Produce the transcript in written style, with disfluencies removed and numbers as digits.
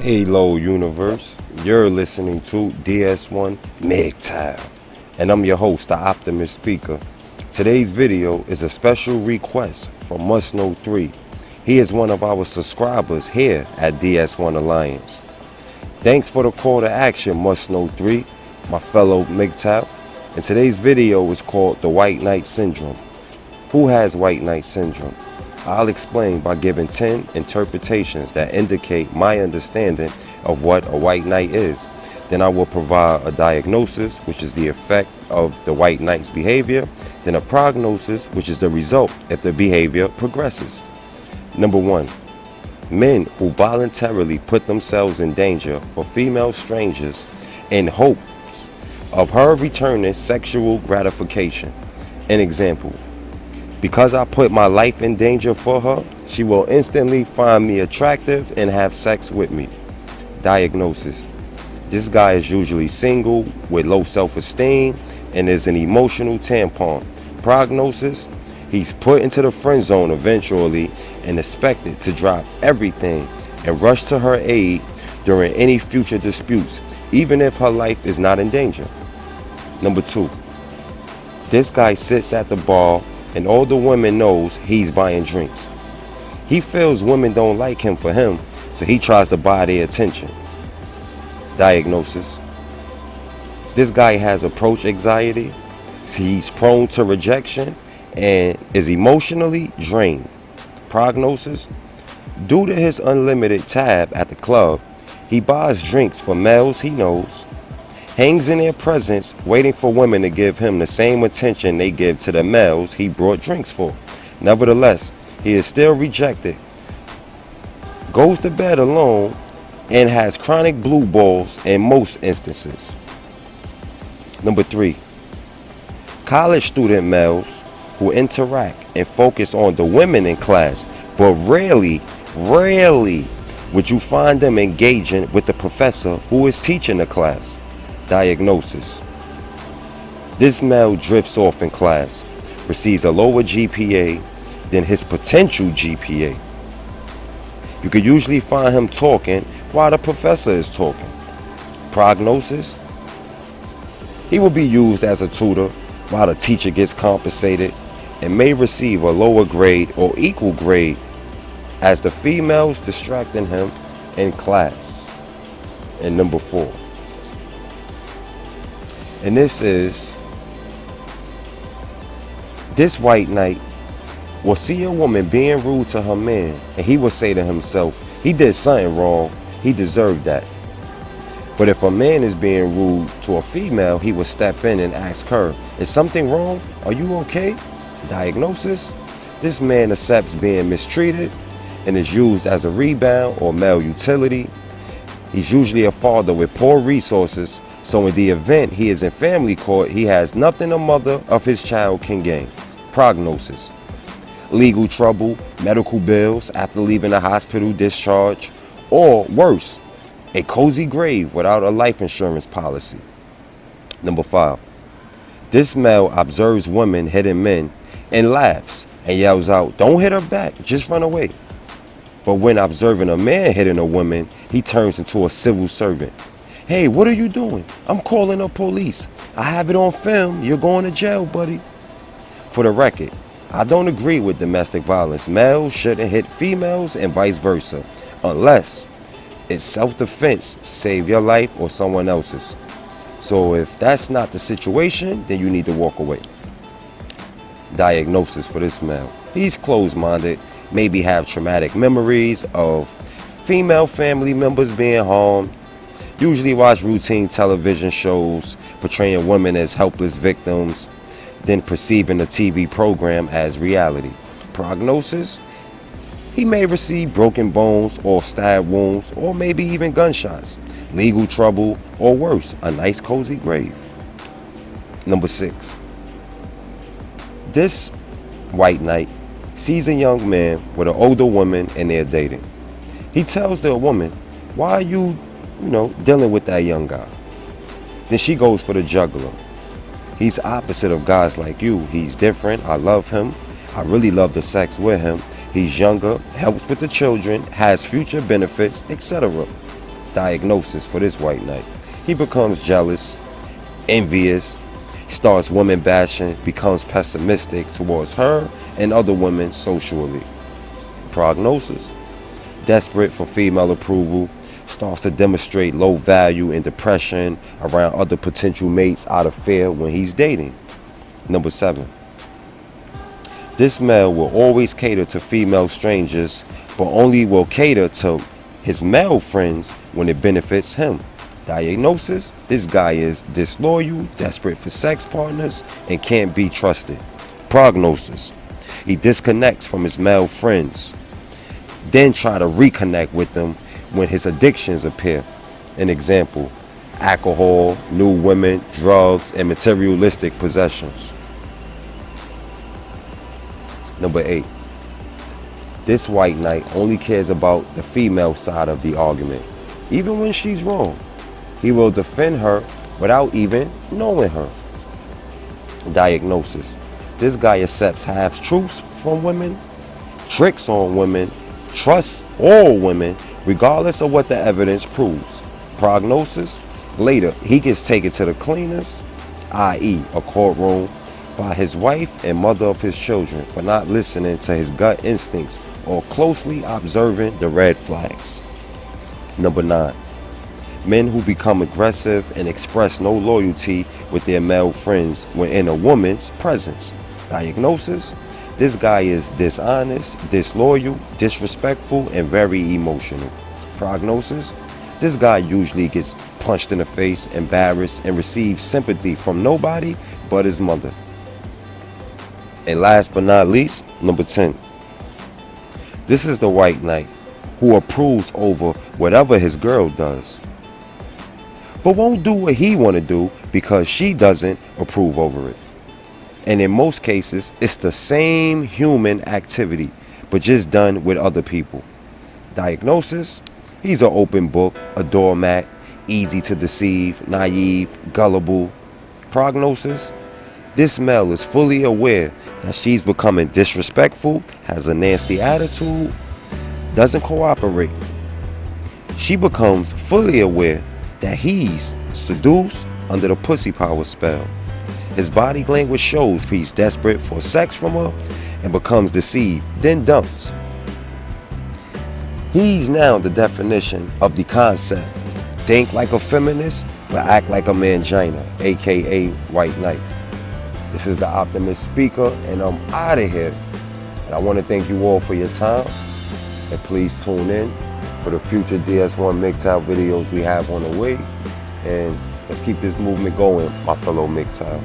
Hello universe, you're listening to DS1 Mgtow, and I'm your host, the Optimist Speaker. Today's video is a special request from Mgtow. He is one of our subscribers here at DS1 Alliance. Thanks for the call to action, Mgtow, my fellow Mgtow. And today's video is called the White Knight Syndrome. Who has White Knight Syndrome? I'll explain by giving 10 interpretations that indicate my understanding of what a white knight is. Then I will provide a diagnosis, which is the effect of the white knight's behavior. Then a prognosis, which is the result if the behavior progresses. Number 1. Men who voluntarily put themselves in danger for female strangers in hopes of her returning sexual gratification. An example. Because I put my life in danger for her, she will instantly find me attractive and have sex with me. Diagnosis. This guy is usually single with low self-esteem and is an emotional tampon. Prognosis. He's put into the friend zone eventually and expected to drop everything and rush to her aid during any future disputes, even if her life is not in danger. Number 2. This guy sits at the bar and all the women knows he's buying drinks. He feels women don't like him for him, so he tries to buy their attention. Diagnosis. This guy has approach anxiety, he's prone to rejection, and is emotionally drained. Prognosis. Due to his unlimited tab at the club, he buys drinks for males he knows, hangs in their presence waiting for women to give him the same attention they give to the males he brought drinks for. Nevertheless, he is still rejected, goes to bed alone, and has chronic blue balls in most instances. Number 3. College student males who interact and focus on the women in class, but rarely would you find them engaging with the professor who is teaching the class. Diagnosis. This male drifts off in class, receives a lower GPA than his potential GPA. You could usually find him talking while the professor is talking. Prognosis. He will be used as a tutor while the teacher gets compensated and may receive a lower grade or equal grade as the females distracting him in class. And number 4. And this white knight will see a woman being rude to her man, and he will say to himself, he did something wrong, he deserved that. But if a man is being rude to a female, he will step in and ask her, is something wrong? Are you okay? Diagnosis. This man accepts being mistreated and is used as a rebound or male utility. He's usually a father with poor resources, so in the event he is in family court, he has nothing the mother of his child can gain. Prognosis. Legal trouble, medical bills after leaving the hospital discharge, or worse, a cozy grave without a life insurance policy. Number 5. This male observes women hitting men and laughs and yells out, don't hit her back, just run away. But when observing a man hitting a woman, he turns into a civil servant. Hey, what are you doing? I'm calling the police. I have it on film. You're going to jail, buddy. For the record, I don't agree with domestic violence. Males shouldn't hit females and vice versa, unless it's self-defense to save your life or someone else's. So if that's not the situation, then you need to walk away. Diagnosis for this male. He's closed-minded, maybe have traumatic memories of female family members being harmed, usually watch routine television shows portraying women as helpless victims, then perceiving the TV program as reality. Prognosis. He may receive broken bones or stab wounds or maybe even gunshots, legal trouble, or worse, a nice cozy grave. Number 6. This white knight sees a young man with an older woman and they're dating. He tells the woman, why are you dealing with that young guy? Then she goes for the juggler. He's opposite of guys like you. He's different. I love him. I really love the sex with him. He's younger, helps with the children, has future benefits, etc. diagnosis for this white knight. He becomes jealous, envious, starts women bashing, becomes pessimistic towards her and other women socially. Prognosis: desperate for female approval, starts to demonstrate low value and depression around other potential mates out of fear when he's dating. Number 7. This male will always cater to female strangers, but only will cater to his male friends when it benefits him. Diagnosis: this guy is disloyal, desperate for sex partners, and can't be trusted. Prognosis: he disconnects from his male friends, then try to reconnect with them when his addictions appear. An example: alcohol, new women, drugs, and materialistic possessions. Number 8. This white knight only cares about the female side of the argument, even when she's wrong. He will defend her without even knowing her. Diagnosis: this guy accepts half-truths from women, tricks on women, trusts all women, regardless of what the evidence proves. Prognosis: later, he gets taken to the cleaners, i.e. a courtroom, by his wife and mother of his children for not listening to his gut instincts or closely observing the red flags. Number 9. Men who become aggressive and express no loyalty with their male friends when in a woman's presence. Diagnosis: this guy is dishonest, disloyal, disrespectful, and very emotional. Prognosis: this guy usually gets punched in the face, embarrassed, and receives sympathy from nobody but his mother. And last but not least, number 10. This is the white knight who approves over whatever his girl does, but won't do what he want to do because she doesn't approve over it. And in most cases, it's the same human activity, but just done with other people. Diagnosis: he's an open book, a doormat, easy to deceive, naive, gullible. Prognosis: this male is fully aware that she's becoming disrespectful, has a nasty attitude, doesn't cooperate. She becomes fully aware that he's seduced under the pussy power spell. His body language shows he's desperate for sex from her and becomes deceived, then dumped. He's now the definition of the concept: think like a feminist, but act like a mangina, aka white knight. This is the Optimist Speaker, and I'm out of here. And I want to thank you all for your time. And please tune in for the future DS1 Mgtow videos we have on the way. And let's keep this movement going, my fellow Mgtow.